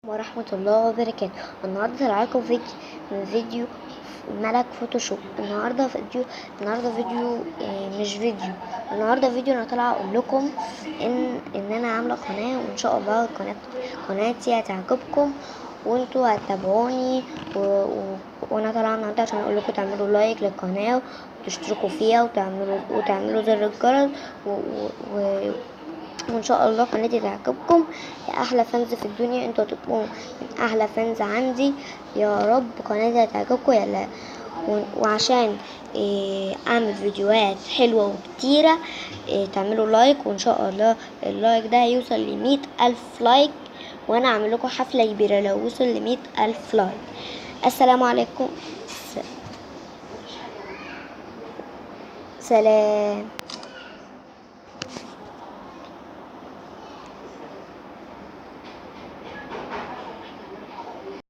ورحمة الله وبركاته. النهاردة طلع لكم فيديو ملك فوتوشوب. النهاردة فيديو مش فيديو. النهاردة فيديو انا طالعة اقول لكم ان انا عاملة قناة، وان شاء الله قناتي هتعجبكم وانتوا هتتابعوني وانا طالعة النهاردة عشان اقول لكم تعملوا لايك للقناة وتشتركوا فيها وتعملوا زر الجرس وان شاء الله قناتي تعجبكم. يا احلى فانز في الدنيا، انتوا هتبقوا من احلى فانز عندي. يا رب قناتي هتعجبكم. يلا وعشان اعمل فيديوهات حلوه وكتيره تعملوا لايك، وان شاء الله اللايك ده هيوصل ل100,000 لايك، وانا اعمل لكم حفله كبيره لو وصل ل100,000 لايك. السلام عليكم. سلام.